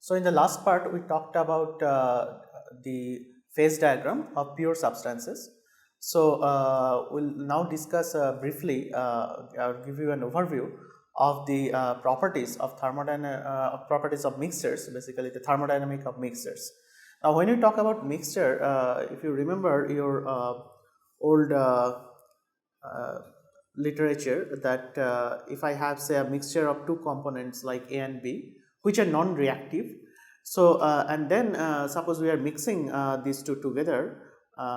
So in the last part, we talked about the phase diagram of pure substances. So we'll now discuss briefly, I'll give you an overview of the properties of properties of mixtures, basically the thermodynamic of mixtures. Now, when you talk about mixture, if you remember your old literature, that if I have, say, a mixture of two components like A and B, which are non-reactive, so and then suppose we are mixing these two together.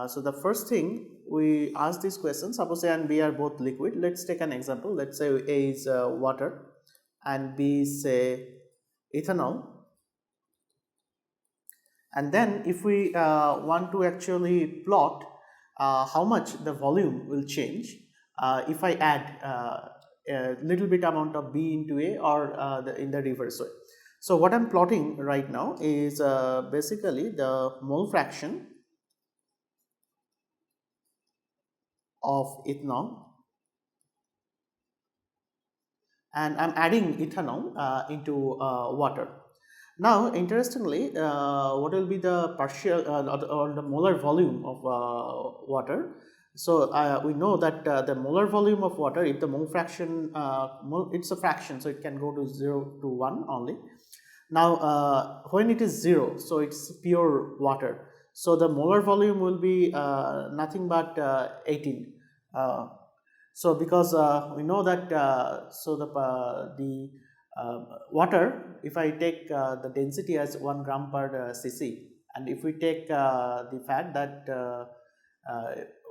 So the first thing we ask this question, suppose A and B are both liquid. Let's take an example. Let's say A is water and B is, say, ethanol. And then if we want to actually plot how much the volume will change if I add a little bit amount of B into A or in the reverse way. So what I am plotting right now is basically the mole fraction of ethanol, and I am adding ethanol into water. Now, interestingly, what will be the partial or the molar volume of water? So we know that the molar volume of water, if the mole fraction, it's a fraction, so it can go to 0 to 1 only. Now, when it is 0, so it's pure water. So the molar volume will be nothing but 18. So because we know that so the water, if I take the density as 1 gram per cc, and if we take the fact that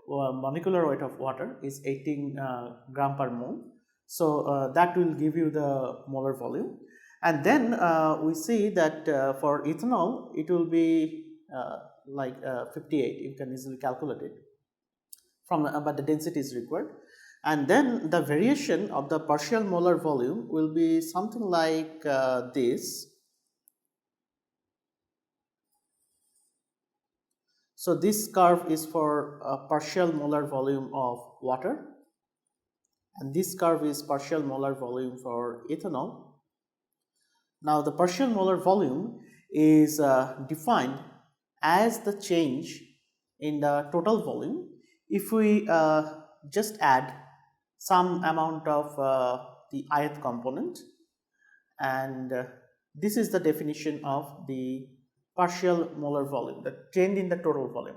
molecular weight of water is 18 gram per mole, so that will give you the molar volume. And then we see that for ethanol it will be like 58, you can easily calculate it from, but the density is required. And then the variation of the partial molar volume will be something like this. So this curve is for partial molar volume of water, and this curve is partial molar volume for ethanol. Now the partial molar volume is defined as the change in the total volume if we just add some amount of the ith component, and this is the definition of the partial molar volume, the change in the total volume.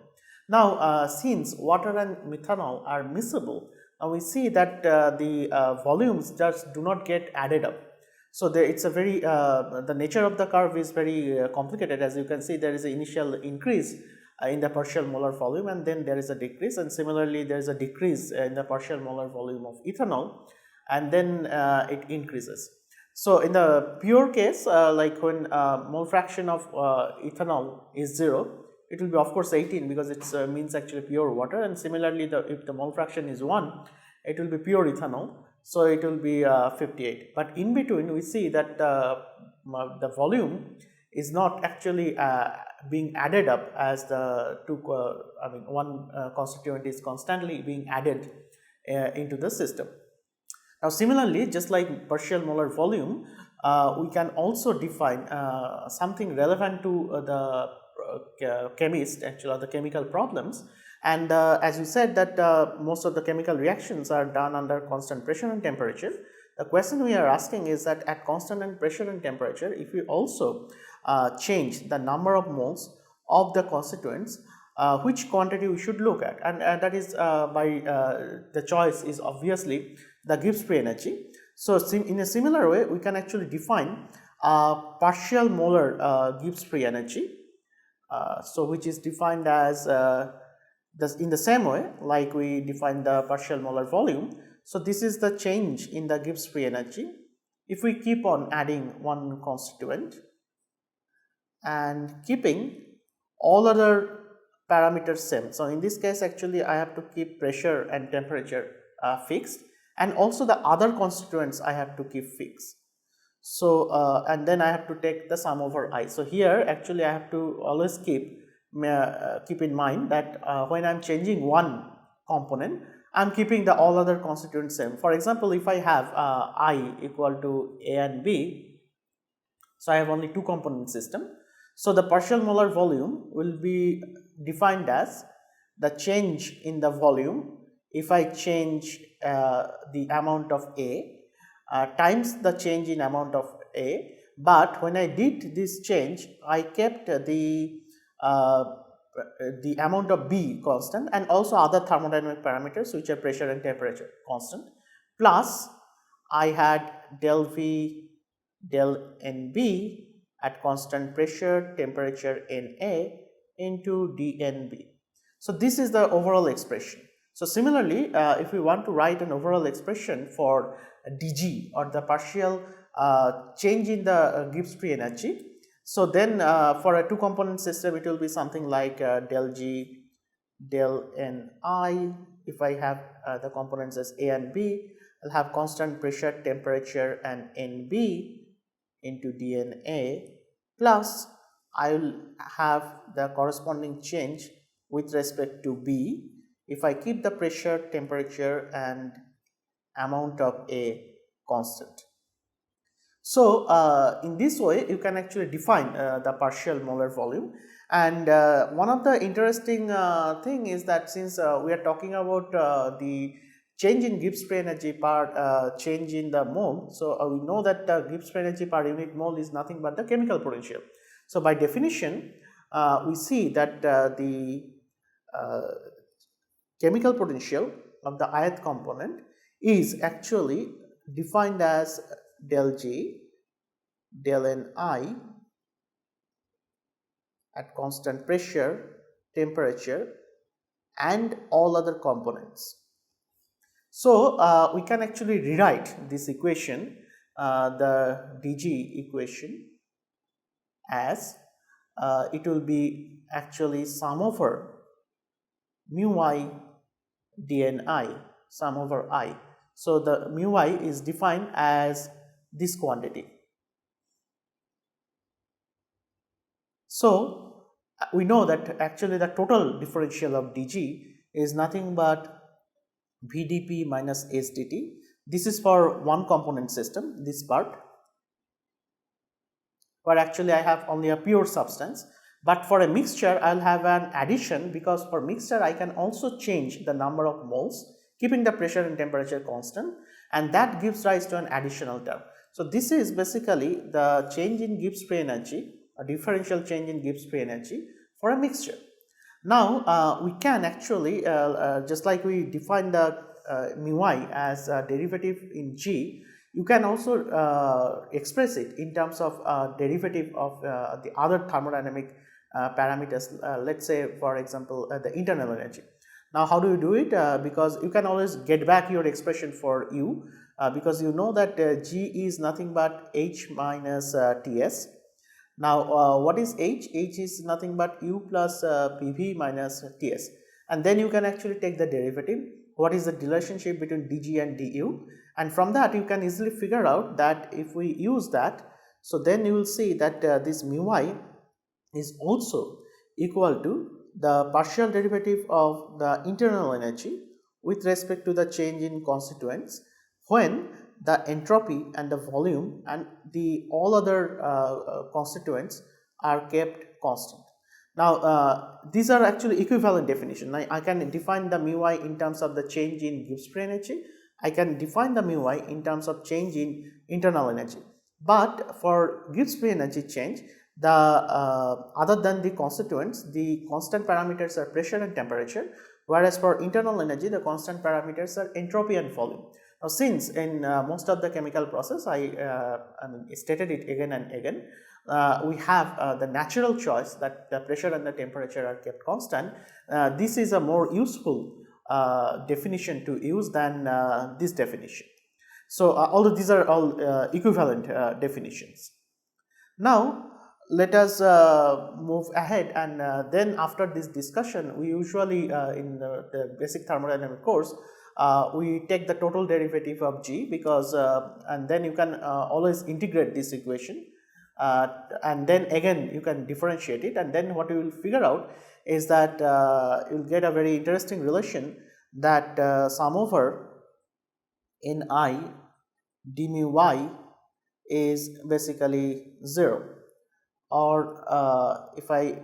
Now since water and methanol are miscible, now we see that the volumes just do not get added up. So it's a very the nature of the curve is very complicated. As you can see, there is an initial increase in the partial molar volume, and then there is a decrease, and similarly there is a decrease in the partial molar volume of ethanol, and then it increases. So in the pure case, like when mole fraction of ethanol is 0, it will be of course 18 because it means actually pure water, and similarly if the mole fraction is 1, it will be pure ethanol, so it will be 58. But in between we see that the volume is not actually being added up as the two, one constituent is constantly being added into the system. Now similarly, just like partial molar volume, we can also define something relevant to the chemist, actually, the chemical problems. And as we said that most of the chemical reactions are done under constant pressure and temperature. The question we are asking is that at constant pressure and temperature, if we also change the number of moles of the constituents, which quantity we should look at, and that is by the choice is obviously the Gibbs free energy. So in a similar way, we can actually define partial molar Gibbs free energy, so which is defined as in the same way like we define the partial molar volume. So this is the change in the Gibbs free energy if we keep on adding one constituent and keeping all other parameters same. So in this case, actually I have to keep pressure and temperature fixed, and also the other constituents I have to keep fixed. So and then I have to take the sum over I. So here actually I have to always keep in mind that when I am changing one component, I am keeping the all other constituents same. For example, if I have I equal to A and B, So I have only two component system. So the partial molar volume will be defined as the change in the volume if I change the amount of A times the change in amount of A, but when I did this change I kept uh, the amount of B constant and also other thermodynamic parameters which are pressure and temperature constant, plus I had del V del NB at constant pressure, temperature NA into dNB. So this is the overall expression. So similarly, if we want to write an overall expression for dg or the partial change in the Gibbs free energy, so then for a two component system it will be something like del G del Ni. If I have the components as A and B, I'll have constant pressure, temperature and NB into dNA, plus I will have the corresponding change with respect to B if I keep the pressure, temperature and amount of A constant. So in this way you can actually define the partial molar volume, and one of the interesting thing is that since we are talking about the change in Gibbs free energy per change in the mole, so we know that Gibbs free energy per unit mole is nothing but the chemical potential. So by definition we see that the chemical potential of the ith component is actually defined as del G del Ni at constant pressure, temperature and all other components. So we can actually rewrite this equation, the dg equation, as it will be actually sum over mu I dni, sum over I. So the mu I is defined as this quantity. So we know that actually the total differential of dg is nothing but vdp minus sdt. This is for one component system, this part, where actually I have only a pure substance. But for a mixture I will have an addition, because for mixture I can also change the number of moles keeping the pressure and temperature constant, and that gives rise to an additional term. So this is basically the change in Gibbs free energy, a differential change in Gibbs free energy for a mixture. Now we can actually just like we define the mu I as a derivative in G, you can also express it in terms of derivative of the other thermodynamic parameters, let's say for example the internal energy. Now how do you do it? Because you can always get back your expression for U, because you know that G is nothing but H minus Ts. Now what is H? H is nothing but U plus PV minus Ts, and then you can actually take the derivative. What is the relationship between dg and du, and from that you can easily figure out that if we use that, so then you will see that this mu I is also equal to the partial derivative of the internal energy with respect to the change in constituents when the entropy and the volume and the all other constituents are kept constant. Now these are actually equivalent definition. I can define the mu I in terms of the change in Gibbs free energy. I can define the mu I in terms of change in internal energy. But for Gibbs free energy change, the other than the constituents, the constant parameters are pressure and temperature, whereas for internal energy the constant parameters are entropy and volume. Now since in most of the chemical process I stated it again and again, we have the natural choice that the pressure and the temperature are kept constant. This is a more useful definition to use than this definition. So although these are all equivalent definitions. Now let us move ahead, and then after this discussion we usually in the basic thermodynamic course we take the total derivative of G, because and then you can always integrate this equation, and then again you can differentiate it, and then what you will figure out is that you will get a very interesting relation that sum over Ni d mu y is basically 0, or if I,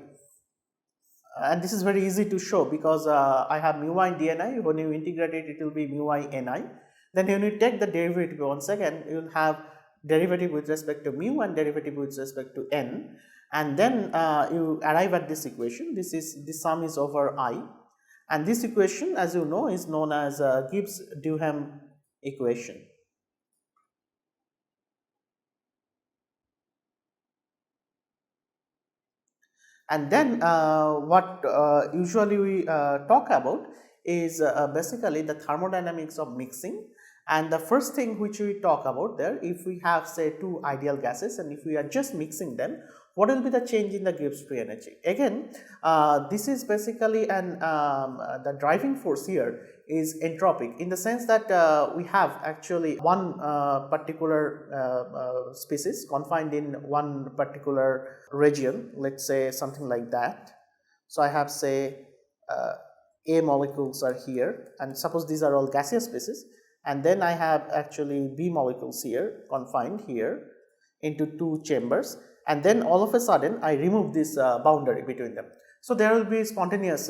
and this is very easy to show because I have mu I dni. When you integrate it, it will be mu I ni. Then when you take the derivative once again, you will have derivative with respect to mu and derivative with respect to n, and then you arrive at this equation. This sum is over I, and this equation, as you know, is known as Gibbs-Duhem equation. And then what usually we talk about is basically the thermodynamics of mixing. And the first thing which we talk about there, if we have say two ideal gases and if we are just mixing them, what will be the change in the Gibbs free energy? Again, this is basically an the driving force here is entropic, in the sense that we have actually one particular species confined in one particular region, let's say something like that. So I have say A molecules are here, and suppose these are all gaseous species, and then I have actually B molecules here confined here into two chambers, and then all of a sudden I remove this boundary between them. So there will be spontaneous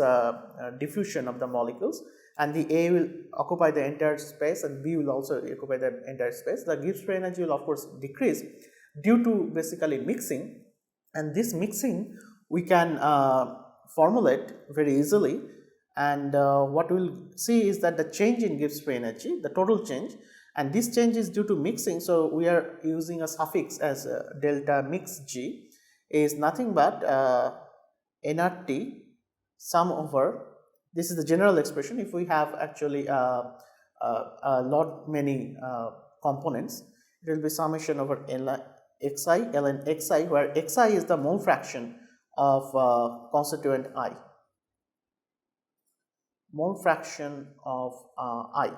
diffusion of the molecules, and the A will occupy the entire space and B will also occupy the entire space. The Gibbs free energy will of course decrease due to basically mixing, and this mixing we can formulate very easily. And what we will see is that the change in Gibbs free energy, the total change, and this change is due to mixing. So we are using a suffix as delta mix G, is nothing but nRT sum over, this is the general expression. If we have actually a lot many components, it will be summation over xi ln xi, where xi is the mole fraction of constituent I. Mole fraction of I.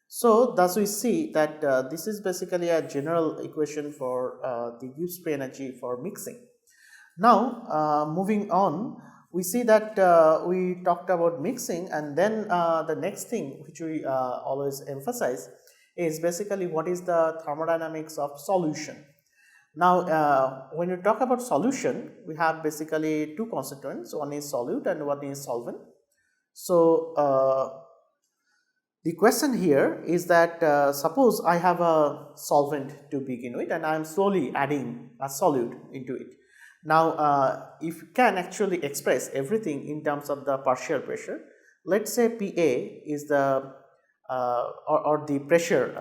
So thus we see that this is basically a general equation for the Gibbs free energy for mixing. Now moving on, we see that we talked about mixing, and then the next thing which we always emphasize is basically what is the thermodynamics of solution. Now when you talk about solution, we have basically two constituents, one is solute and one is solvent. So the question here is that suppose I have a solvent to begin with and I am slowly adding a solute into it. Now if you can actually express everything in terms of the partial pressure, let's say PA is the or the pressure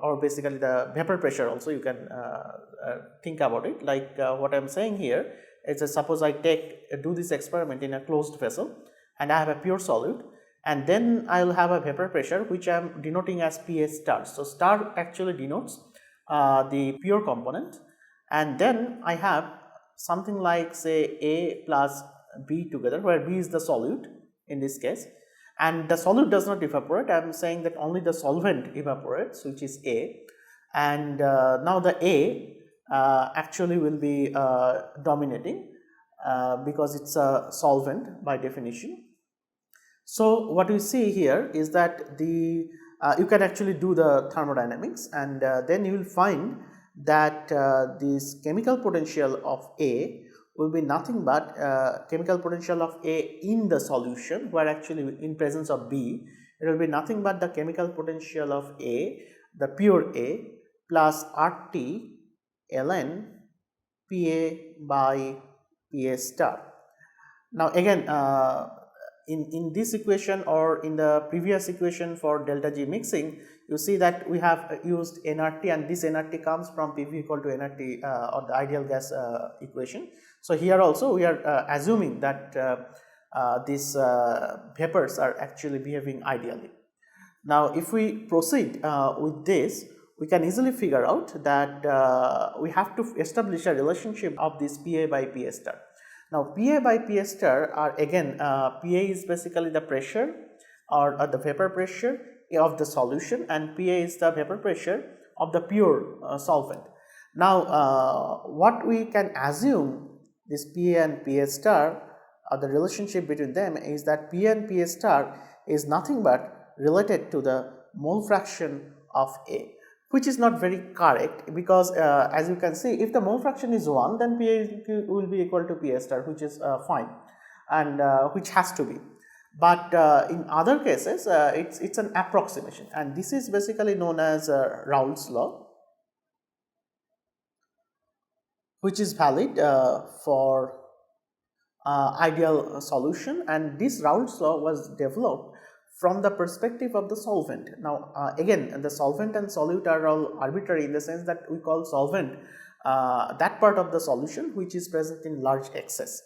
or basically the vapor pressure also, you can think about it like what I am saying here is that suppose I do this experiment in a closed vessel and I have a pure solute, and then I will have a vapor pressure which I am denoting as PA star. So star actually denotes the pure component, and then I have something like say A plus B together, where B is the solute in this case, and the solute does not evaporate. I am saying that only the solvent evaporates, which is A, and now the A actually will be dominating because it's a solvent by definition. So what we see here is that the you can actually do the thermodynamics, and then you will find that this chemical potential of A will be nothing but chemical potential of A in the solution, where actually in presence of B it will be nothing but the chemical potential of A, the pure A, plus RT ln PA by PA star. Now again in this equation or in the previous equation for delta G mixing, you see that we have used nRT, and this nRT comes from PV equal to nRT or the ideal gas equation. So here also we are assuming that these vapors are actually behaving ideally. Now if we proceed with this, we can easily figure out that we have to establish a relationship of this PA by PA star. Now PA by PA star are again PA is basically the pressure or the vapor pressure of the solution, and PA is the vapor pressure of the pure solvent. Now what we can assume this PA and PA star, the relationship between them is that PA and PA star is nothing but related to the mole fraction of A, which is not very correct, because as you can see, if the mole fraction is 1, then Pa will be equal to Pa star, which is fine, and which has to be. But in other cases, it's an approximation, and this is basically known as Raoult's law, which is valid for ideal solution. And this Raoult's law was developed from the perspective of the solvent. Now again, the solvent and solute are all arbitrary, in the sense that we call solvent that part of the solution which is present in large excess,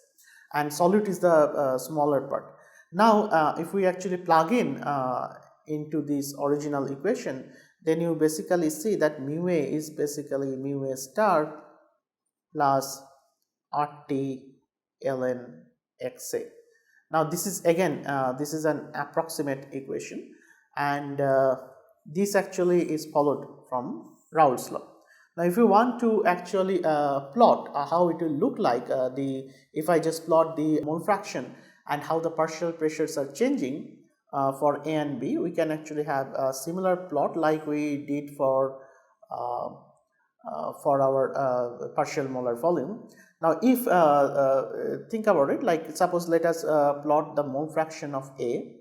and solute is the smaller part. Now if we actually plug in into this original equation, then you basically see that mu A is basically mu A star plus RT ln XA. Now this is again this is an approximate equation, and this actually is followed from Raoult's law. Now if you want to actually plot how it will look like, if I just plot the mole fraction and how the partial pressures are changing for A and B, we can actually have a similar plot like we did for our partial molar volume. Now if think about it, like suppose let us plot the mole fraction of A,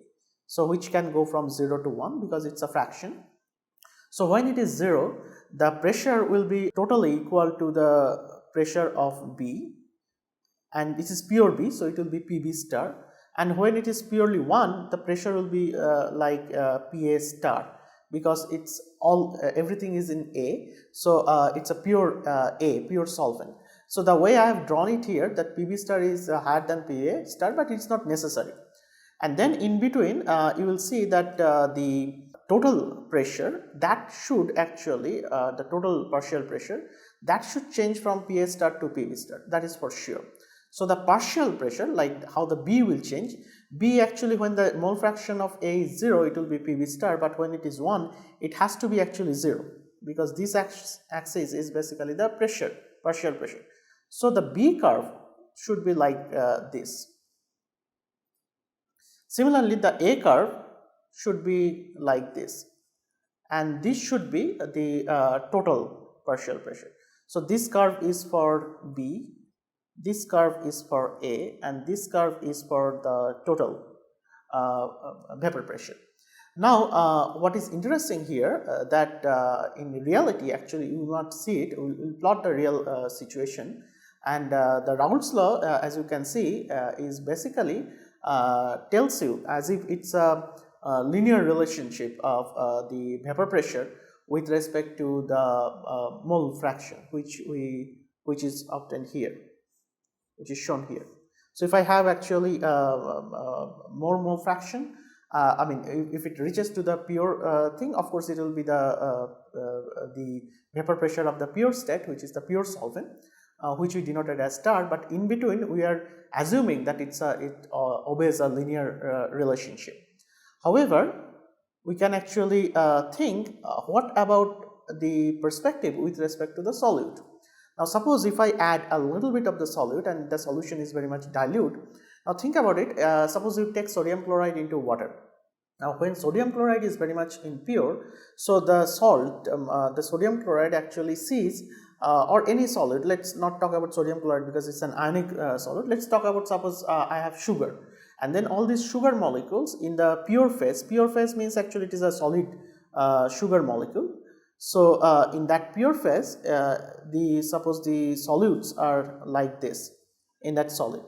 so which can go from 0 to 1 because it's a fraction. So when it is 0, the pressure will be totally equal to the pressure of B, and this is pure B, so it will be PB star. And when it is purely 1, the pressure will be like PA star, because it's all everything is in A, so it's a pure pure solvent. So the way I have drawn it here, that PB star is higher than PA star, but it's not necessary. And then in between you will see that the total pressure, that should actually the total partial pressure, that should change from PA star to PB star, that is for sure. So the partial pressure, like how the B will change, B actually when the mole fraction of A is 0, it will be PB star, but when it is 1, it has to be actually 0, because this axis is basically the pressure, partial pressure. So the B curve should be like this. Similarly, the A curve should be like this, and this should be the total partial pressure. So this curve is for B, this curve is for A, and this curve is for the total vapor pressure. Now what is interesting here, that in reality actually you will not see it, we will plot the real situation, and the Raoult's law as you can see is basically tells you as if it's a linear relationship of the vapor pressure with respect to the mole fraction, which is obtained here, which is shown here. So if I have actually more mole fraction, I mean if it reaches to the pure thing, of course it will be the vapor pressure of the pure state, which is the pure solvent, which we denoted as star, but in between we are assuming that it obeys a linear relationship. However, we can actually think what about the perspective with respect to the solute. Now suppose if I add a little bit of the solute and the solution is very much dilute. Now think about it, suppose you take sodium chloride into water. Now when sodium chloride is very much impure, so the salt, the sodium chloride actually sees or any solid, let's not talk about sodium chloride because it's an ionic solid, let's talk about suppose I have sugar, and then all these sugar molecules in the pure phase means actually it is a solid sugar molecule. So in that pure phase, suppose the solutes are like this in that solid.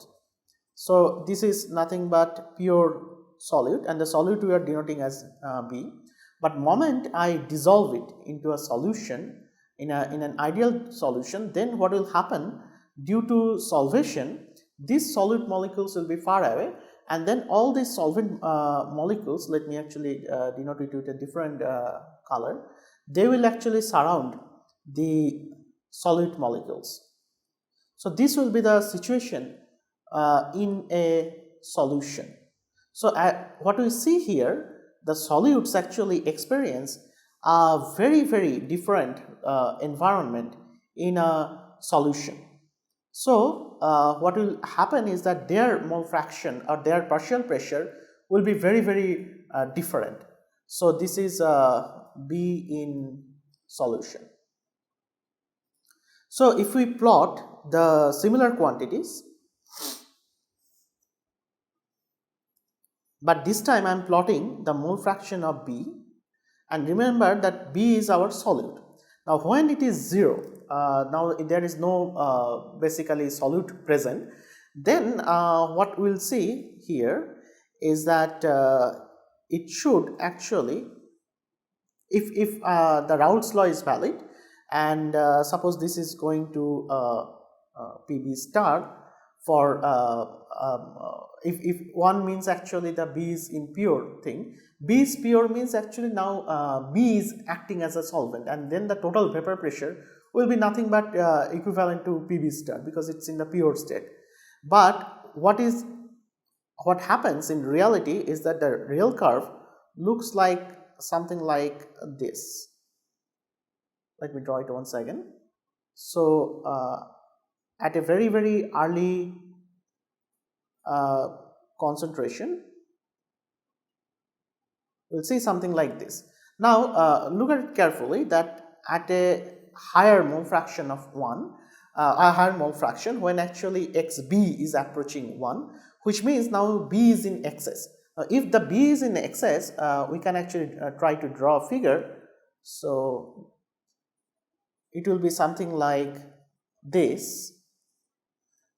So this is nothing but pure solute, and the solute we are denoting as B. But moment I dissolve it into a solution, in an ideal solution, then what will happen, due to solvation, these solute molecules will be far away, and then all these solvent molecules, let me actually denote it with a different color, they will actually surround the solute molecules. So this will be the situation in a solution. So what we see here, the solutes actually experience a very different environment in a solution. So what will happen is that their mole fraction or their partial pressure will be very different. So this is B in solution. So if we plot the similar quantities, but this time I am plotting the mole fraction of B, and remember that B is our solute. Now when it is 0, now there is no basically solute present, then what we will see here is that it should actually, if the Raoult's law is valid, and suppose this is going to PB star for if 1 means actually the B is impure thing, B is pure means actually now B is acting as a solvent, and then the total vapor pressure will be nothing but equivalent to PB star because it's in the pure state. But what happens in reality is that the real curve looks like something like this. Let me draw it once again. So at a very early concentration, we'll see something like this. Now look at it carefully, that at a higher mole fraction of 1, a higher mole fraction, when actually xB is approaching 1, which means now B is in excess. Now if the B is in excess, we can actually try to draw a figure. So it will be something like this,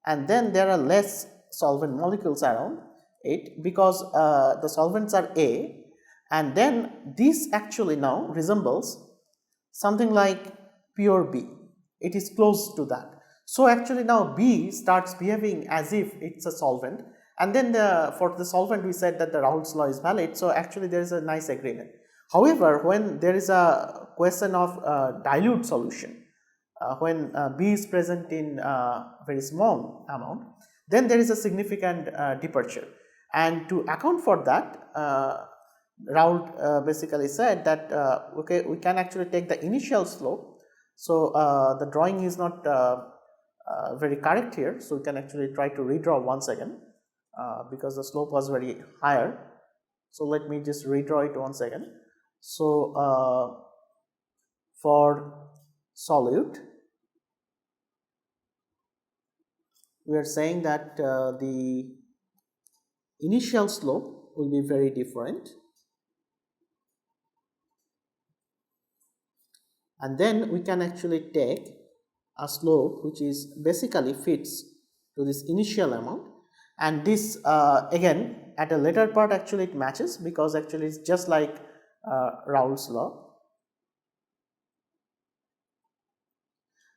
and then there are less solvent molecules around it because the solvents are A, and then this actually now resembles something like pure B. It is close to that. So actually now B starts behaving as if it's a solvent, and then for the solvent we said that the Raoult's law is valid, so actually there is a nice agreement. However, when there is a question of dilute solution, when B is present in very small amount, then there is a significant departure, and to account for that, Raoult basically said that okay, we can actually take the initial slope. So the drawing is not very correct here, so we can actually try to redraw once again because the slope was very higher. So let me just redraw it once again. So for solute, we are saying that the initial slope will be very different, and then we can actually take a slope which is basically fits to this initial amount, and this again at a later part actually it matches because actually it's just like Raoult's law.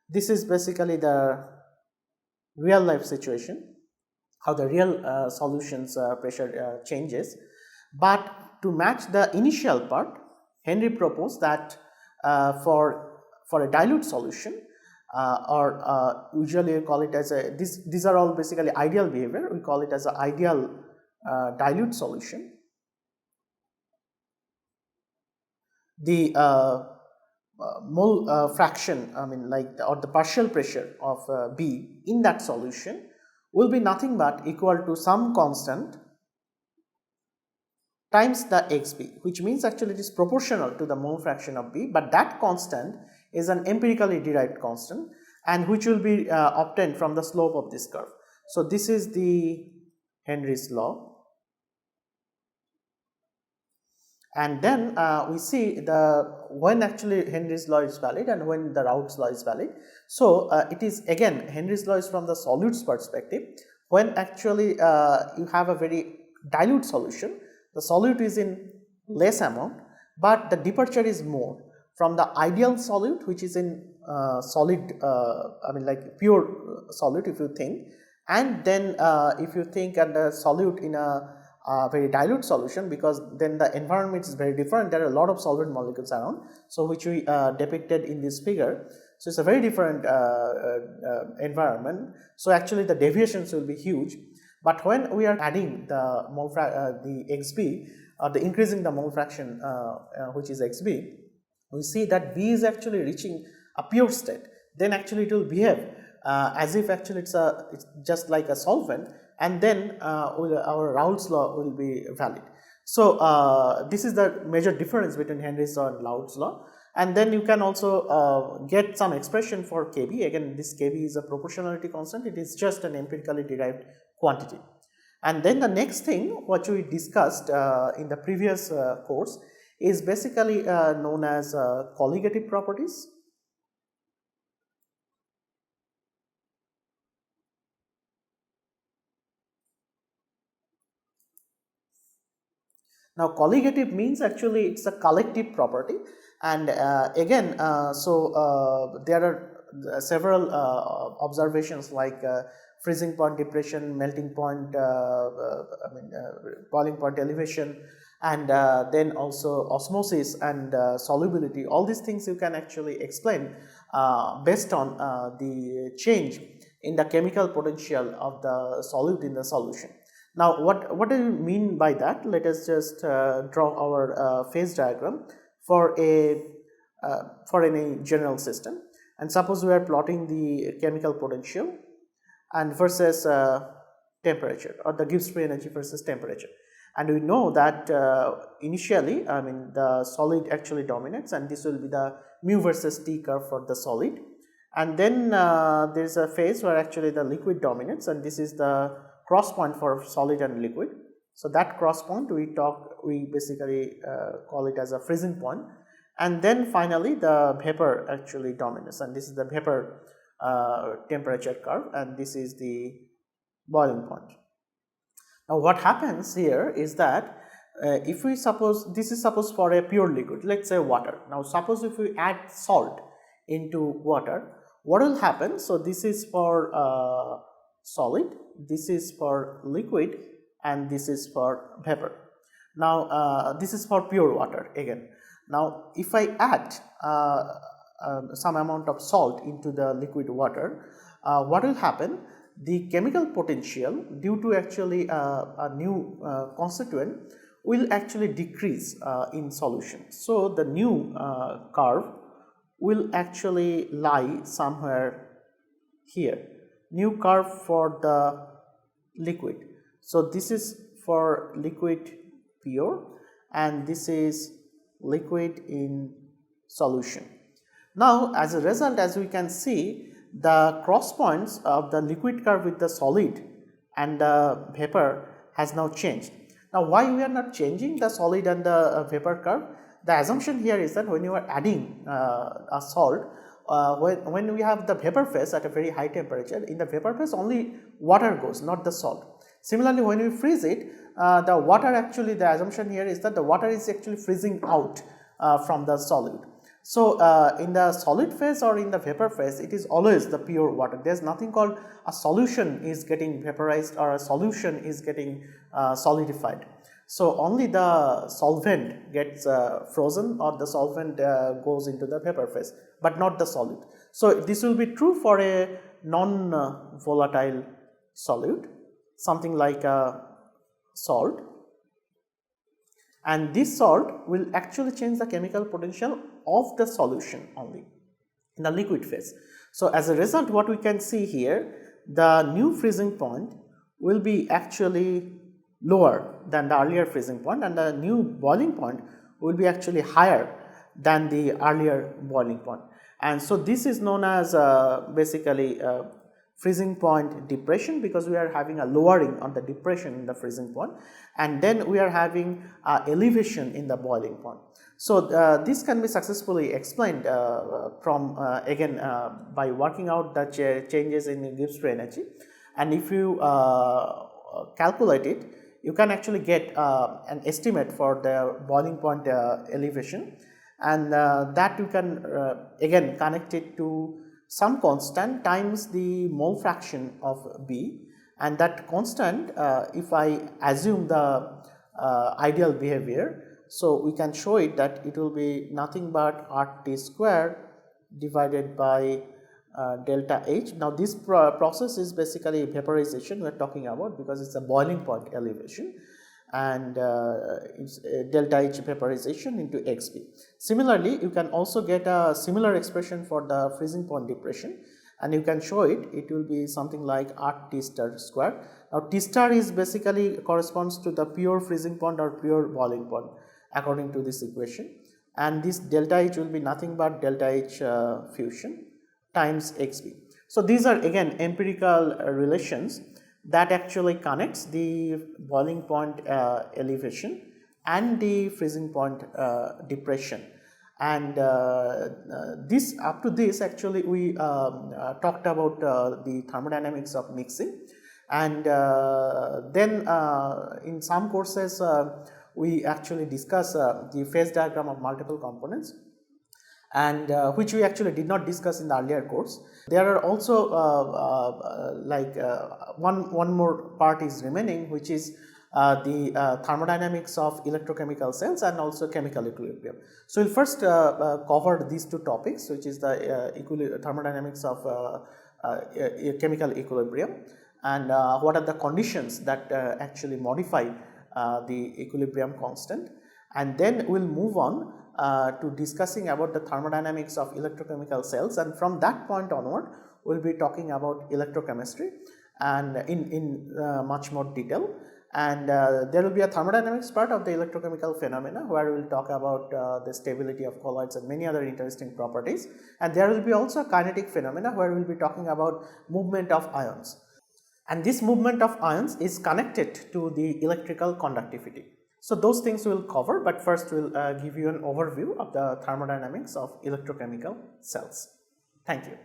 This is basically the real life situation, how the real solutions pressure changes. But to match the initial part, Henry proposed that for a dilute solution, or usually we call it as a, these are all basically ideal behavior, we call it as an ideal dilute solution. The mole fraction, I mean like or the partial pressure of B in that solution will be nothing but equal to some constant times the xB, which means actually it is proportional to the mole fraction of B, but that constant is an empirically derived constant and which will be obtained from the slope of this curve. So this is the Henry's law. And then we see when actually Henry's law is valid and when the Raoult's law is valid. So it is again Henry's law is from the solute's perspective. When actually you have a very dilute solution, the solute is in less amount, but the departure is more from the ideal solute, which is in solid, I mean like pure solute if you think, and then if you think and the solute in a very dilute solution, because then the environment is very different. There are a lot of solvent molecules around, so which we depicted in this figure. So it's a very different environment. So actually the deviations will be huge. But when we are adding the xB, or the increasing the mole fraction which is xB, we see that B is actually reaching a pure state. Then actually it will behave as if actually it's just like a solvent, and then our Raoult's law will be valid. So this is the major difference between Henry's law and Raoult's law. And then you can also get some expression for Kb. Again, this Kb is a proportionality constant, it is just an empirically derived quantity. And then the next thing what we discussed in the previous course is basically known as colligative properties. Now, colligative means actually it's a collective property, and again, there are several observations like freezing point depression, melting point, boiling point elevation, and then also osmosis and solubility. All these things you can actually explain based on the change in the chemical potential of the solute in the solution. Now, what do you mean by that? Let us just draw our phase diagram for any general system, and suppose we are plotting the chemical potential and versus temperature, or the Gibbs free energy versus temperature. And we know that initially, the solid actually dominates, and this will be the mu versus T curve for the solid. And then there is a phase where actually the liquid dominates, and this is the cross point for solid and liquid. So that cross point we basically call it as a freezing point. And then finally the vapor actually dominates, and this is the vapor temperature curve, and this is the boiling point. Now what happens here is that if we suppose this is suppose for a pure liquid, let's say water. Now suppose if we add salt into water, what will happen? So this is for solid, this is for liquid, and this is for vapor. Now this is for pure water again. Now if I add some amount of salt into the liquid water, what will happen? The chemical potential due to actually a new constituent will actually decrease in solution. So the new curve will actually lie somewhere here, new curve for the liquid. So this is for liquid pure, and this is liquid in solution. Now as a result, as we can see, the cross points of the liquid curve with the solid and the vapor has now changed. Now why we are not changing the solid and the vapor curve? The assumption here is that when you are adding a salt, when we have the vapor phase at a very high temperature, in the vapor phase only water goes, not the salt. Similarly, when we freeze it, the water actually, the assumption here is that the water is actually freezing out from the solid. So in the solid phase or in the vapor phase, it is always the pure water. There is nothing called a solution is getting vaporized or a solution is getting solidified. So only the solvent gets frozen, or the solvent goes into the vapor phase, but not the solid. So this will be true for a non-volatile solute, something like a salt, and this salt will actually change the chemical potential of the solution only in the liquid phase. So as a result, what we can see here, the new freezing point will be actually lower than the earlier freezing point, and the new boiling point will be actually higher than the earlier boiling point. And so this is known as basically freezing point depression, because we are having a lowering on the depression in the freezing point, and then we are having elevation in the boiling point. So this can be successfully explained from again by working out the changes in Gibbs free energy, and if you calculate it, you can actually get an estimate for the boiling point elevation, and that you can again connect it to some constant times the mole fraction of B, and that constant if I assume the ideal behavior, so we can show it that it will be nothing but RT square divided by delta H. Now this process is basically vaporization we are talking about, because it's a boiling point elevation, and it's delta H vaporization into XB. Similarly, you can also get a similar expression for the freezing point depression, and you can show it, it will be something like RT star square. Now T star is basically corresponds to the pure freezing point or pure boiling point according to this equation, and this delta H will be nothing but delta H fusion times XB. So these are again empirical relations that actually connects the boiling point elevation and the freezing point depression. And this up to this actually we talked about the thermodynamics of mixing, and then in some courses we actually discuss the phase diagram of multiple components, and which we actually did not discuss in the earlier course. There are also one more part is remaining, which is the thermodynamics of electrochemical cells and also chemical equilibrium. So we'll first cover these two topics, which is the thermodynamics of chemical equilibrium, and what are the conditions that actually modify the equilibrium constant, and then we'll move on to discussing about the thermodynamics of electrochemical cells, and from that point onward we'll be talking about electrochemistry and in much more detail. And there will be a thermodynamics part of the electrochemical phenomena, where we will talk about the stability of colloids and many other interesting properties, and there will be also a kinetic phenomena where we will be talking about movement of ions, and this movement of ions is connected to the electrical conductivity. So those things we will cover, but first we will give you an overview of the thermodynamics of electrochemical cells. Thank you.